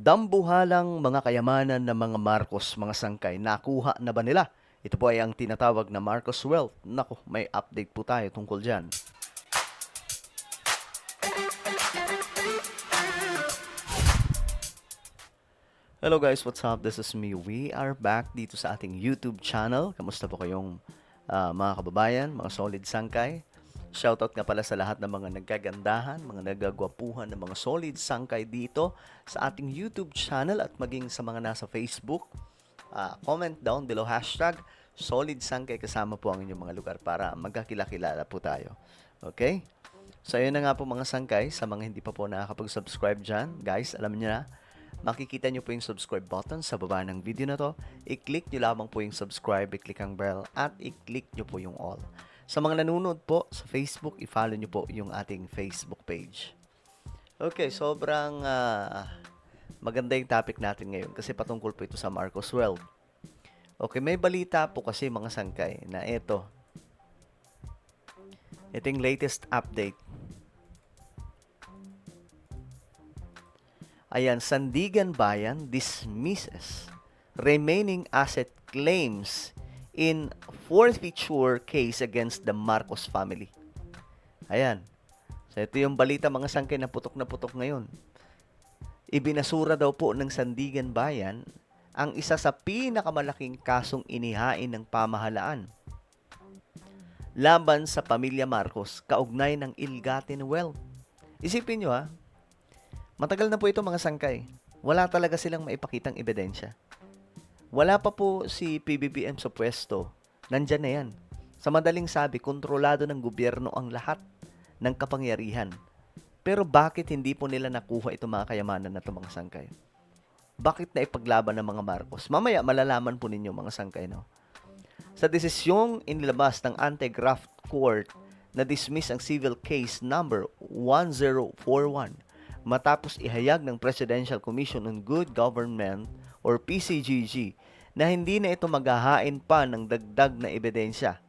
Dambuhalang mga kayamanan ng mga Marcos, mga sangkay, nakuha na ba nila? Ito po ay ang tinatawag na Marcos Wealth. Nako, may update po tayo tungkol dyan. Hello guys, what's up? This is me. We are back dito sa ating YouTube channel. Kamusta po kayong mga kababayan, mga solid sangkay? Shoutout nga pala sa lahat ng mga nagkagandahan, mga nagagwapuhan ng mga solid sangkay dito sa ating YouTube channel at maging sa mga nasa Facebook. Comment down below hashtag solid sangkay kasama po ang inyong mga lugar para magkakilala po tayo. Okay? So, ayun na nga po mga sangkay. Sa mga hindi pa po nakakapag-subscribe dyan, guys, alam niyo na, makikita nyo po yung subscribe button sa baba ng video na to. I-click nyo lamang po yung subscribe, i-click ang bell, at i-click nyo po yung all. Sa mga nanonood po sa Facebook, i-follow nyo po yung ating Facebook page. Okay, sobrang maganda yung topic natin ngayon kasi patungkol po ito sa Marcos Wealth. Okay, may balita po kasi mga sangkay na ito yung latest update. Ayan, Sandigan Bayan dismisses remaining asset claims in forfeiture case against the Marcos family. Ayan. So, ito yung balita mga sangkay na putok ngayon. Ibinasura daw po ng Sandigan Bayan ang isa sa pinakamalaking kasong inihain ng pamahalaan laban sa pamilya Marcos kaugnay ng ill-gotten wealth. Isipin nyo matagal na po ito mga sangkay. Wala talaga silang maipakitang ebidensya. Wala pa po si PBBM sa pwesto. Nandyan na yan. Sa madaling sabi, kontrolado ng gobyerno ang lahat ng kapangyarihan. Pero bakit hindi po nila nakuha itong mga kayamanan na itong mga sangkay? Bakit na ipaglaban ng mga Marcos? Mamaya malalaman po ninyo mga sangkay, no? Sa desisyong inilabas ng Anti-Graft Court na dismiss ang civil case number 1041 matapos ihayag ng Presidential Commission on Good Government or PCGG na hindi na ito maghahain pa ng dagdag na ebidensya.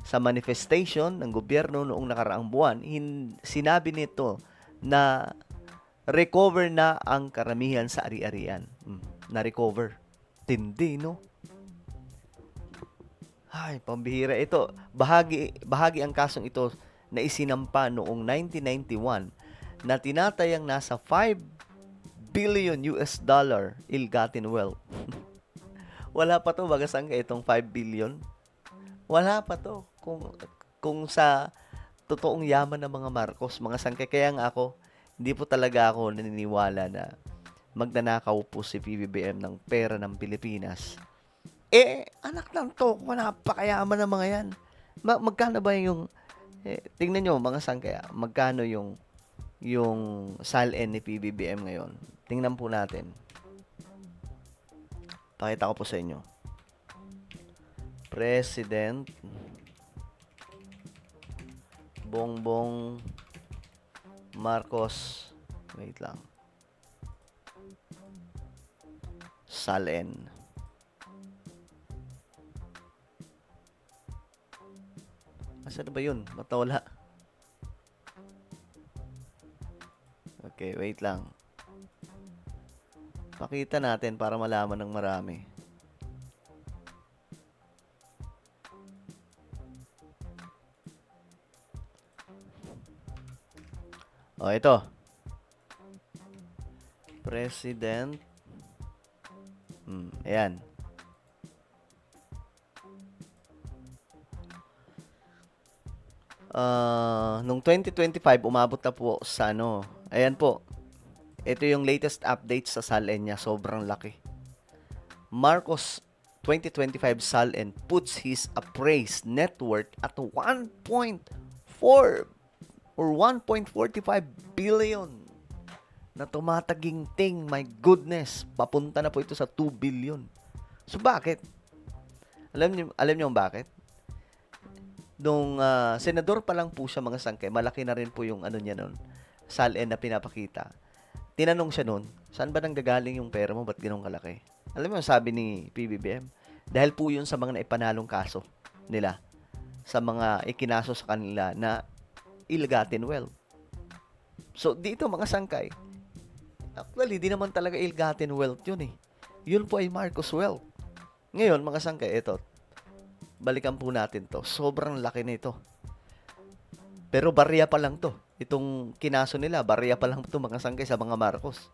Sa manifestation ng gobyerno noong nakaraang buwan, sinabi nito na recover na ang karamihan sa ari-arian. Na-recover. Tindi, no? Ay, pambihira ito. Bahagi ang kasong ito na isinampa noong 1991 na tinatayang nasa 5 billion US dollar ill-gotten wealth. Wala pa to, bagasang itong 5 billion. Wala pa to. Kung sa totoong yaman ng mga Marcos, mga sangkay, kaya nga ako, hindi po talaga ako naniniwala na magnanakaw po si PBBM ng pera ng Pilipinas. Anak lang to, kung napakayaman ng mga yan. Magkano ba yung, tingnan nyo mga sangkay, magkano yung SALN ni PBBM ngayon. Tingnan po natin. Pakita ko po sa inyo. President Bongbong Marcos. Wait lang. SALN. Asan ba yun? Ba't nawala? Okay, wait lang. Pakita natin para malaman ng marami. Ito. President. Ayan. Nung 2025, umabot na po sa ayan po. Ito yung latest update sa SALN niya. Sobrang laki. Marcos 2025 SALN puts his appraised net worth at 1.4 or 1.45 billion na tumataginting. My goodness. Papunta na po ito sa 2 billion. So, bakit? Alam niyo bakit? Nung senador pa lang po siya mga sangkay, malaki na rin po yung niya nun, SALN na pinapakita. Tinanong siya nun, saan ba nanggagaling yung pera mo? Ba't ganun kalaki? Alam mo, sabi ni PBBM, dahil po yun sa mga naipanalong kaso nila, sa mga ikinaso sa kanila na ill-gotten wealth. So, dito mga sangkay, Actually, di naman talaga ill-gotten wealth yun eh. Yun po ay Marcos wealth. Ngayon, mga sangkay, ito, balikan po natin to. Sobrang laki nito. Pero barya pa lang to. Itong kinaso nila, barya pa lang to mga sangkay sa mga Marcos.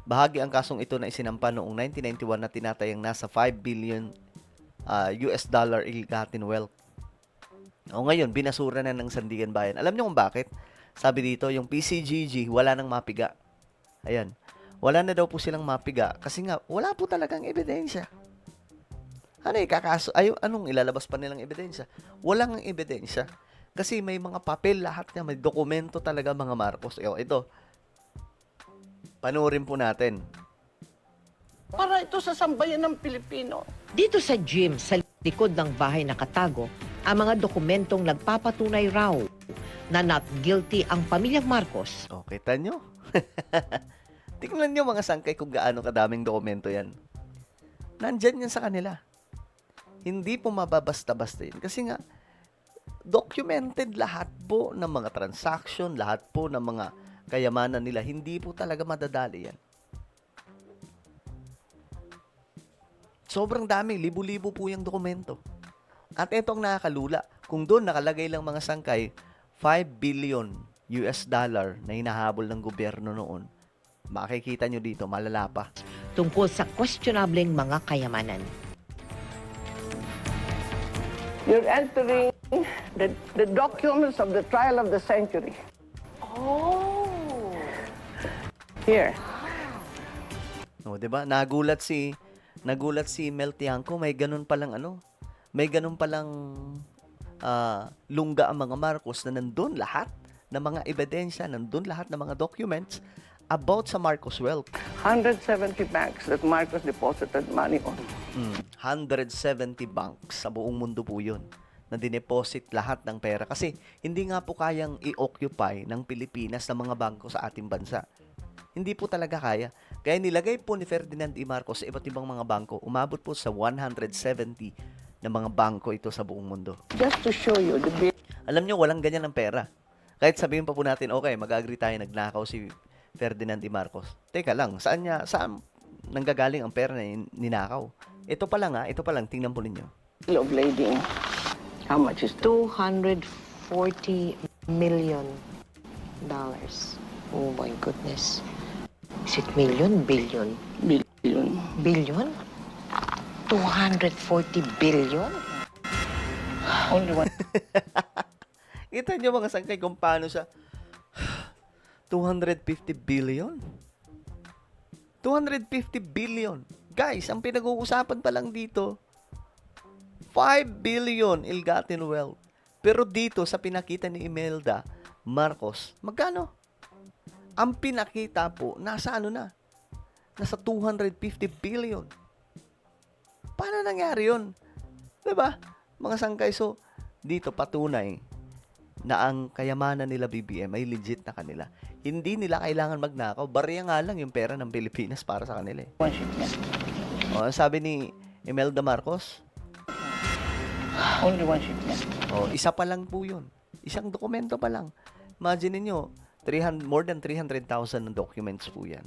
Bahagi ang kasong ito na isinampa noong 1991 na tinatayang nasa 5 billion US dollar ill-gotten wealth. O ngayon, binasura na ng Sandigan Bayan. Alam niyo kung bakit? Sabi dito, yung PCGG, wala nang mapiga. Ayan. Wala na daw po silang mapiga kasi nga, wala po talagang ebidensya. Ano anong ilalabas pa nilang ebidensya? Walang ebidensya. Kasi may mga papel lahat niya, may dokumento talaga mga Marcos. Ito, panoorin po natin. Para ito sa sambayan ng Pilipino. Dito sa gym, sa likod ng bahay nakatago, ang mga dokumentong nagpapatunay raw na not guilty ang pamilyang Marcos. O, kita nyo? Tingnan nyo mga sangkay kung gaano kadaming dokumento yan. Nandyan yan sa kanila. Hindi po mababasta-basta yun. Kasi nga, documented lahat po ng mga transaction, lahat po ng mga kayamanan nila. Hindi po talaga madadali yan. Sobrang dami, libu-libo po yung dokumento. At itong nakakalula, kung doon nakalagay lang mga sangkay, 5 billion US dollar na hinahabol ng gobyerno noon, makikita nyo dito, malala pa. Tungkol sa questionableng mga kayamanan. You're entering the documents of the trial of the century. Oh. Here. O, 'di ba? Nagulat si Mel Tiangco, may ganun palang lungga ang mga Marcos na nandun lahat ng mga ebidensya, nandun lahat ng mga documents about sa Marcos wealth. 170 banks that Marcos deposited money on. 170 banks sa buong mundo po yun na dineposit lahat ng pera kasi hindi nga po kayang i-occupy ng Pilipinas ng mga bangko sa ating bansa. Hindi po talaga kaya. Kaya nilagay po ni Ferdinand E. Marcos sa iba't ibang mga bangko. Umabot po sa 170 na mga bangko ito sa buong mundo. Just to show you the bill. Alam nyo, walang ganyan ng pera. Kahit sabihin pa po natin, okay, mag-agree tayo, nagnakaw si Ferdinand E. Marcos. Teka lang, saan nanggagaling ang pera na ninakaw? Ito pa lang, tingnan po ninyo. Of lading. How much is $240 million. Oh my goodness. Is it million? Billion? billion? Billion? 240 billion? Only one. Kita nyo mga sangkay kung paano siya 250 billion? 250 billion. Guys, ang pinag-uusapan pa lang dito, 5 billion ill-gotten wealth. Pero dito sa pinakita ni Imelda Marcos, magkano? Ang pinakita po, nasa Nasa 250 billion. Paano nangyari yun? Diba? Mga sangkay, so, dito patunay na ang kayamanan nila BBM ay legit na kanila. Hindi nila kailangan magnakaw. Barya nga lang yung pera ng Pilipinas para sa kanila. One shipment. O, sabi ni Imelda Marcos, Only one shipment. isa pa lang po yun. Isang dokumento pa lang. Imagine niyo, more than 300,000 ng documents po yan.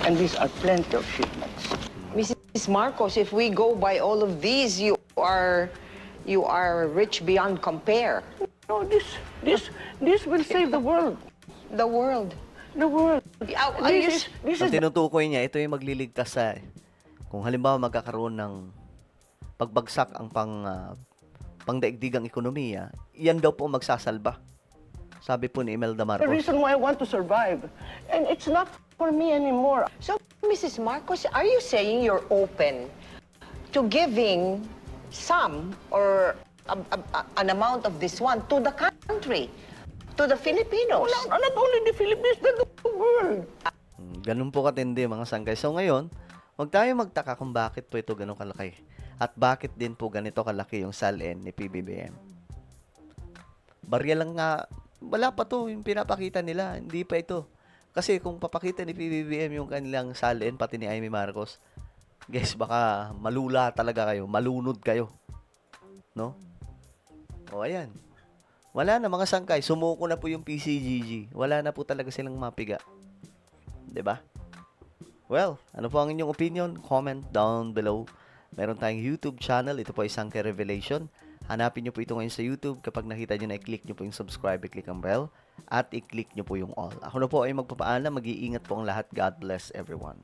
And these are plenty of shipments. Mrs. Marcos, if we go by all of these, you are rich beyond compare. No, this will save the world. The world. The world. This Ang is tinutukoy niya, ito yung magliligtas sa, kung halimbawa magkakaroon ng pagbagsak ang pangdaigdigang ekonomiya, yan daw po magsasalba. Sabi po ni Imelda the Marcos. reason why I want to survive. And it's not for me anymore. So, Mrs. Marcos, are you saying you're open to giving some or an amount of this one to the country, to the Filipinos? Not only the Philippines, the world. Ganun po katindi mga sangkay. So ngayon, huwag tayo magtaka kung bakit po ito ganun kalaki. At bakit din po ganito kalaki yung SALN ni PBBM. Barya lang nga, wala pa to yung pinapakita nila. Hindi pa ito. Kasi kung papakita ni PBBM yung kanilang SALN, pati ni Amy Marcos, guys, baka malula talaga kayo. Malunod kayo. No? O, ayan. Wala na mga sangkay. Sumuko na po yung PCGG. Wala na po talaga silang mapiga. 'di ba? Well, ano po ang inyong opinion? Comment down below. Meron tayong YouTube channel. Ito po ay Sangkay Revelation. Hanapin nyo po ito ngayon sa YouTube. Kapag nakita nyo na, i-click nyo po yung subscribe, i-click ang bell, at i-click nyo po yung all. Ako na po ay magpapaalam. Mag-iingat po ang lahat. God bless everyone.